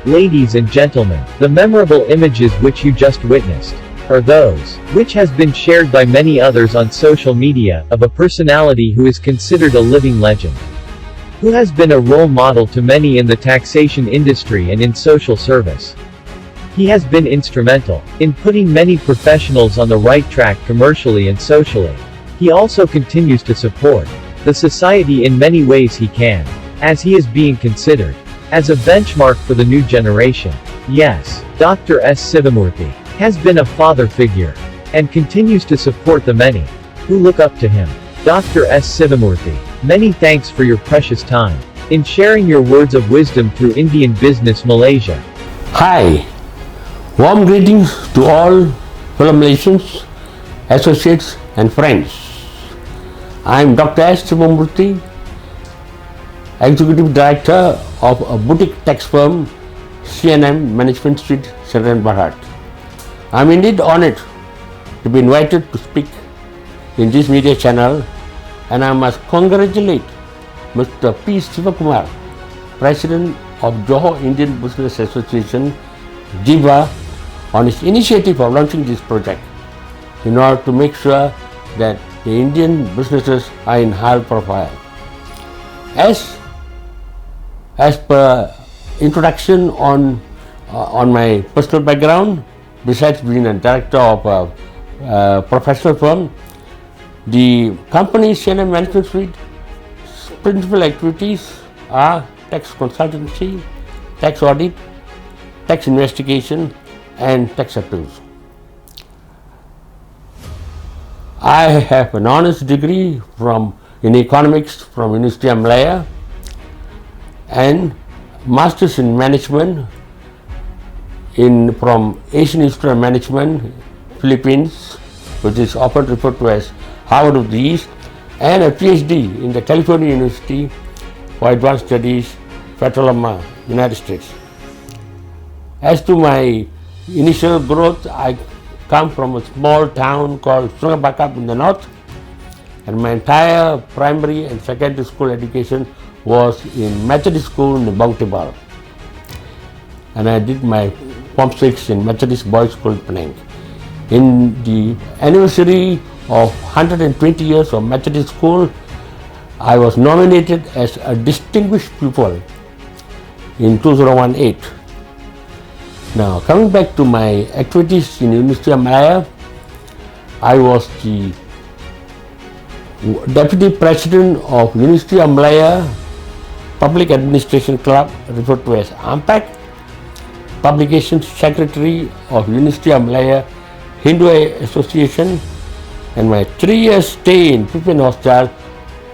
Ladies and gentlemen, the memorable images which you just witnessed are those which has been shared by many others on social media of a personality who is considered a living legend, who has been a role model to many in the taxation industry and in social service. He has been instrumental in putting many professionals on the right track commercially and socially. He also continues to support the society in many ways he can, as he is being considered as a benchmark for the new generation. Yes, Dr. S. Sivamoorthy has been a father figure and continues to support the many who look up to him. Dr. S. Sivamoorthy, many thanks for your precious time in sharing your words of wisdom through Indian Business Malaysia. Hi, warm greetings to all fellow Malaysians, associates and friends. I am Dr. S. Sivamoorthy, Executive Director of a boutique tax firm, C&M Management Street, Sdn Bhd. I am indeed honored to be invited to speak in this media channel, and I must congratulate Mr. P. Sivakumar, President of Johor Indian Business Association, JIBA, on his initiative of launching this project in order to make sure that the Indian businesses are in high profile. As per introduction on my personal background, besides being a director of a professional firm, the company C&M Management Suite principal activities are tax consultancy, tax audit, tax investigation and tax appeals. I have an honors degree in economics from University of Malaya and masters in management from Asian Institute of Management, Philippines, which is often referred to as Harvard of the East, and a PhD in the California University for Advanced Studies, Petaluma, United States. As to my initial growth, I come from a small town called Sungai Bakap in the north, and my entire primary and secondary school education was in Methodist School in Bang Tibal, and I did my Form 6 in Methodist Boys School, Penang. In the anniversary of 120 years of Methodist School, I was nominated as a distinguished pupil in 2018. Now, coming back to my activities in University of Malaya, I was the Deputy President of University of Malaya Public Administration Club, referred to as AMPAC, Publications Secretary of University of Malaya Hindu Association, and my 3-year stay in Pippin Hostel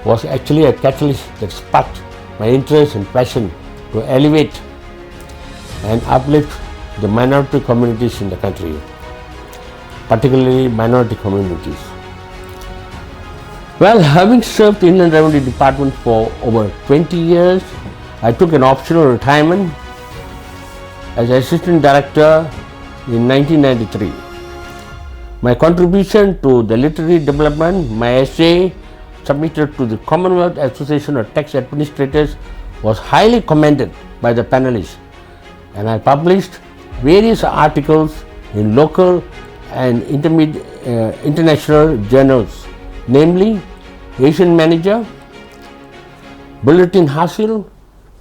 was actually a catalyst that sparked my interest and passion to elevate and uplift the minority communities in the country, particularly minority communities. Well, having served the Inland Revenue Department for over 20 years, I took an optional retirement as Assistant Director in 1993. My contribution to the literary development, my essay submitted to the Commonwealth Association of Tax Administrators, was highly commended by the panelists, and I published various articles in local and international journals, namely Asian Manager, Bulletin Hasil,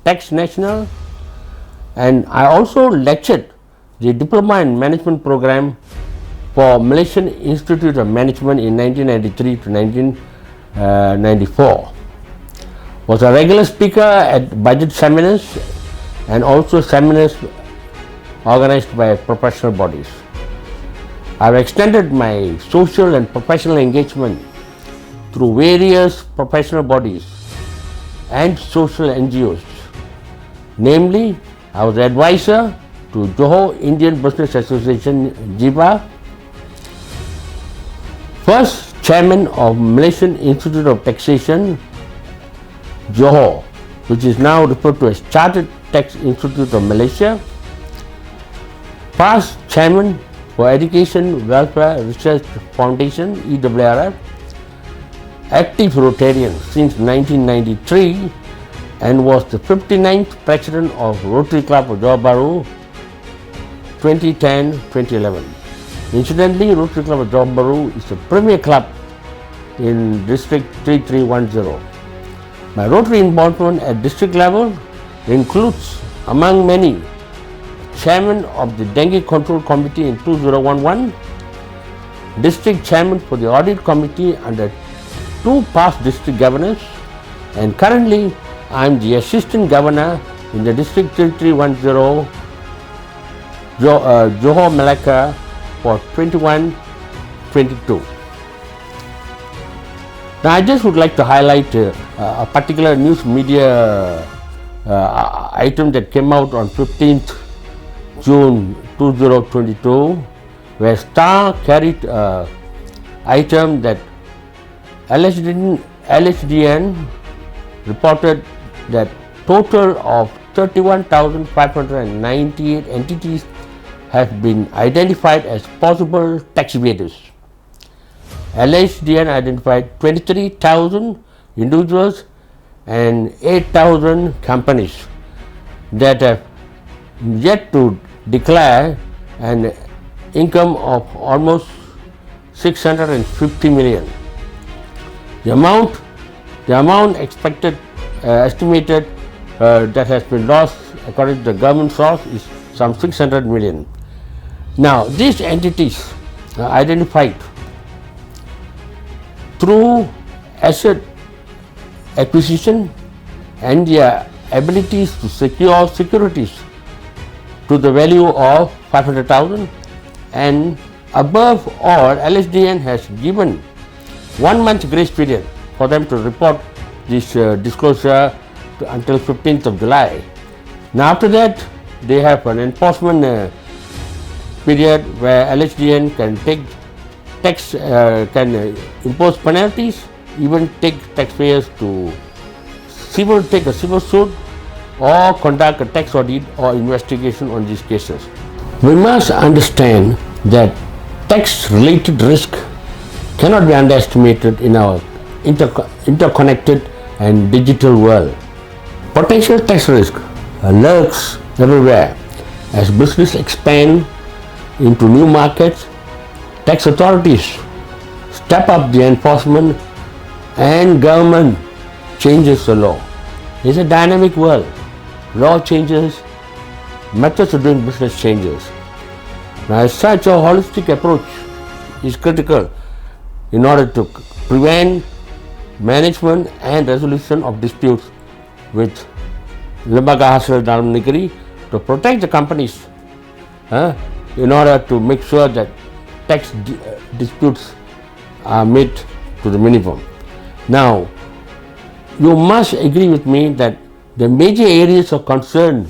Tax National, and I also lectured the Diploma in Management program for Malaysian Institute of Management in 1993 to 1994. Was a regular speaker at budget seminars and also seminars organized by professional bodies. I have extended my social and professional engagement through various professional bodies and social NGOs. Namely, I was advisor to Johor Indian Business Association, JIBA, first chairman of Malaysian Institute of Taxation, Johor, which is now referred to as Chartered Tax Institute of Malaysia, past chairman for Education Welfare Research Foundation, EWRF, active Rotarian since 1993, and was the 59th president of Rotary Club of Johor Bahru 2010-2011. Incidentally, Rotary Club of Johor Bahru is the premier club in District 3310. My Rotary involvement at district level includes, among many, Chairman of the Dengue Control Committee in 2011, District Chairman for the Audit Committee under 2 past district governors, and currently I am the Assistant Governor in the District 3310 Johor Melaka for 21-22. Now I just would like to highlight a particular news media item that came out on 15th June 2022, where Star carried an item that LHDN reported that total of 31,598 entities have been identified as possible tax evaders. LHDN identified 23,000 individuals and 8,000 companies that have yet to declare an income of almost 650 million. The amount estimated that has been lost according to the government source is some 600 million. Now these entities are identified through asset acquisition and their abilities to secure securities to the value of 500,000, and above all, LSDN has given 1 month grace period for them to report this disclosure until 15th of July. Now after that, they have an enforcement period where LHDN can take tax, can impose penalties, even take taxpayers to take a civil suit or conduct a tax audit or investigation on these cases. We must understand that tax-related risk cannot be underestimated in our interconnected and digital world. Potential tax risk lurks everywhere. As business expand into new markets, tax authorities step up the enforcement and government changes the law. It's a dynamic world. Law changes, methods of doing business changes. Now, as such, a holistic approach is critical in order to prevent management and resolution of disputes with Lembaga Hasil Dalam Negeri, to protect the companies in order to make sure that tax disputes are made to the minimum. Now, you must agree with me that the major areas of concern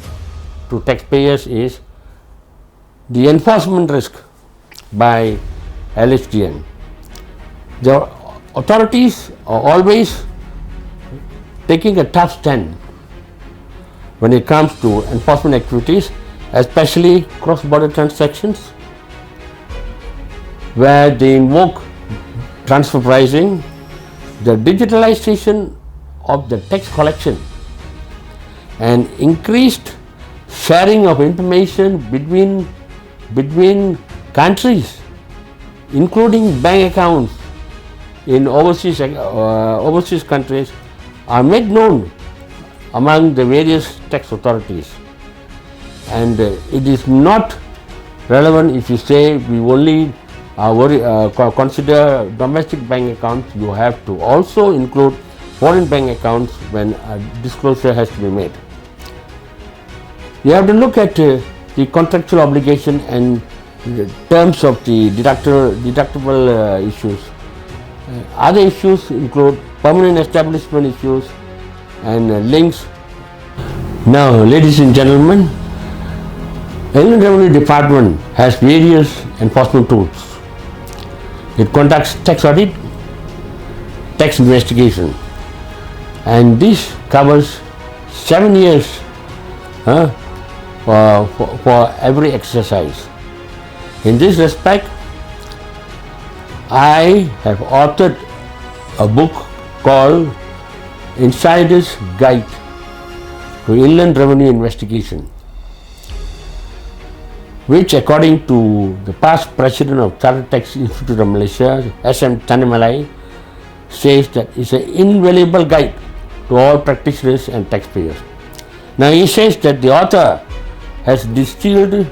to taxpayers is the enforcement risk by LHDN. The authorities are always taking a tough stand when it comes to enforcement activities, especially cross-border transactions, where they invoke transfer pricing, the digitalization of the tax collection, and increased sharing of information between countries, including bank accounts in overseas countries, are made known among the various tax authorities. And it is not relevant if you say we only consider domestic bank accounts. You have to also include foreign bank accounts when a disclosure has to be made. You have to look at the contractual obligation and the terms of the deductible issues. Other issues include permanent establishment issues and links. Now, ladies and gentlemen, Inland Revenue Department has various enforcement tools. It conducts tax audit, tax investigation, and this covers 7 years for every exercise. In this respect, I have authored a book called Insider's Guide to Inland Revenue investigation, which according to the past president of Chartered Tax Institute of Malaysia, S.M. Tanamalai, says that it's an invaluable guide to all practitioners and taxpayers. Now he says that the author has distilled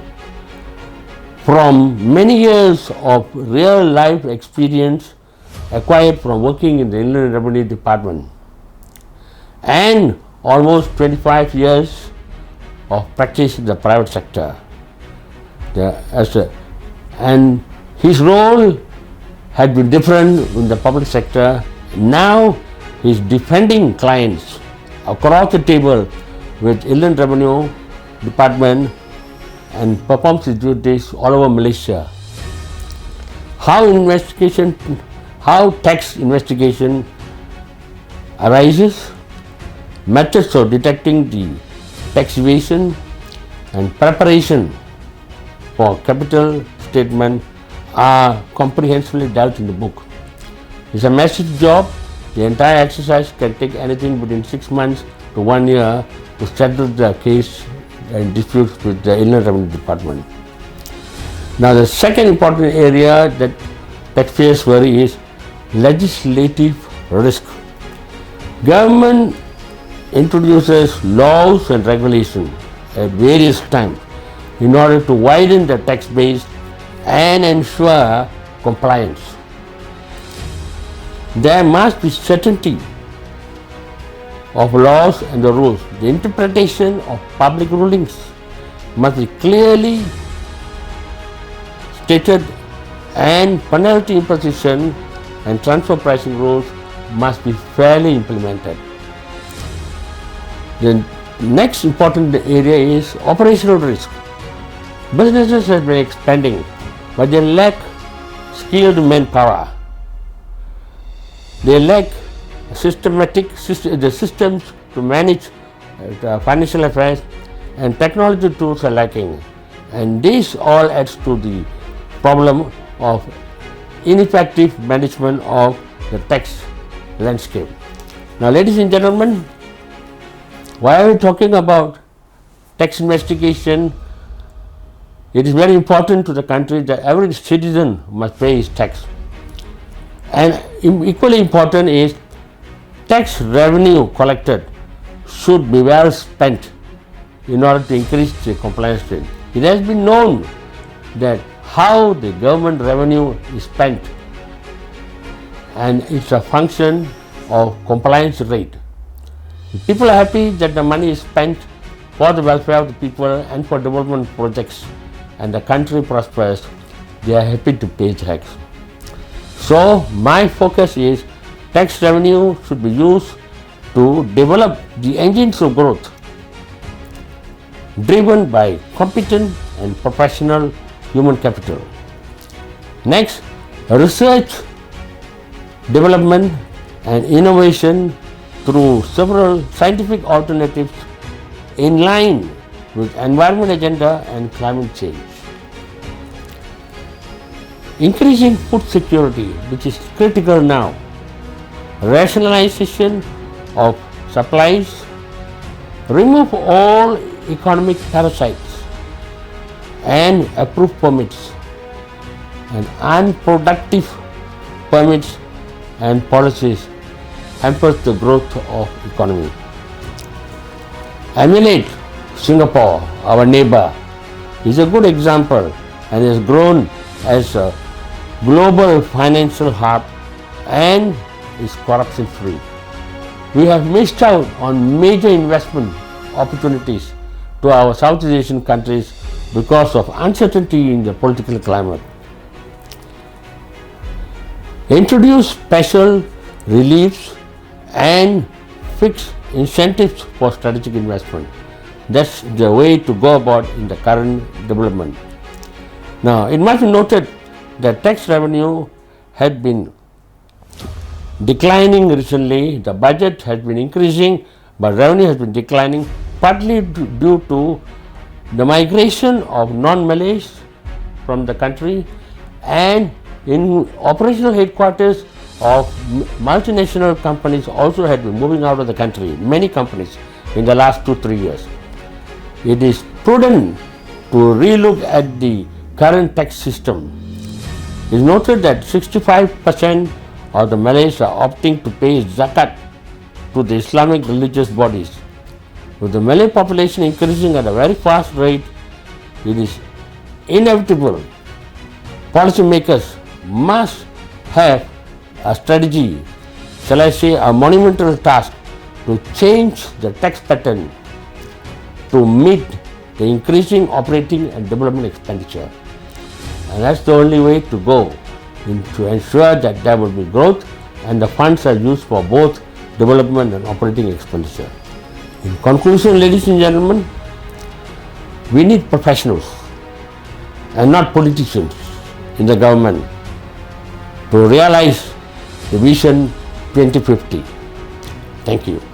from many years of real life experience acquired from working in the Inland Revenue Department and almost 25 years of practice in the private sector. And his role had been different in the public sector. Now he is defending clients across the table with Inland Revenue Department and performs his duties all over Malaysia. How tax investigation arises, methods of detecting the tax evasion and preparation for capital statement are comprehensively dealt in the book. It's a massive job. The entire exercise can take anything between 6 months to 1 year to settle the case and disputes with the Inland Revenue Department. Now the second important area that taxpayers worry is legislative risk. Government introduces laws and regulations at various times in order to widen the tax base and ensure compliance. There must be certainty of laws and the rules. The interpretation of public rulings must be clearly stated, and penalty imposition and transfer pricing rules must be fairly implemented. The next important area is operational risk. Businesses have been expanding, but they lack skilled manpower. They lack the systems to manage financial affairs, and technology tools are lacking. And this all adds to the problem of ineffective management of the tax landscape. Now, ladies and gentlemen, why are we talking about tax investigation? It is very important to the country that every citizen must pay his tax. And equally important is tax revenue collected should be well spent in order to increase the compliance rate. It has been known that how the government revenue is spent, and it's a function of compliance rate. If people are happy that the money is spent for the welfare of the people and for development projects, and the country prospers, they are happy to pay tax. So my focus is tax revenue should be used to develop the engines of growth driven by competent and professional human capital. Next, research, development and innovation through several scientific alternatives in line with environment agenda and climate change. Increasing food security, which is critical now. Rationalization of supplies. Remove all economic parasites and approve permits, and unproductive permits and policies hampers the growth of economy. Emulate Singapore, our neighbor, is a good example and has grown as a global financial hub and is corruption free. We have missed out on major investment opportunities to our Southeast Asian countries because of uncertainty in the political climate. Introduce special reliefs and fixed incentives for strategic investment. That's the way to go about in the current development. Now, it must be noted that tax revenue had been declining recently. The budget has been increasing, but revenue has been declining, partly due to the migration of non-Malays from the country, and in operational headquarters of multinational companies also had been moving out of the country. Many companies in the last 2-3 years. It is prudent to relook at the current tax system. It is noted that 65% of the Malays are opting to pay zakat to the Islamic religious bodies. With the Malay population increasing at a very fast rate, it is inevitable. Policymakers must have a strategy, shall I say a monumental task, to change the tax pattern to meet the increasing operating and development expenditure. And that's the only way to go to ensure that there will be growth and the funds are used for both development and operating expenditure. In conclusion, ladies and gentlemen, we need professionals and not politicians in the government to realize the Vision 2050. Thank you.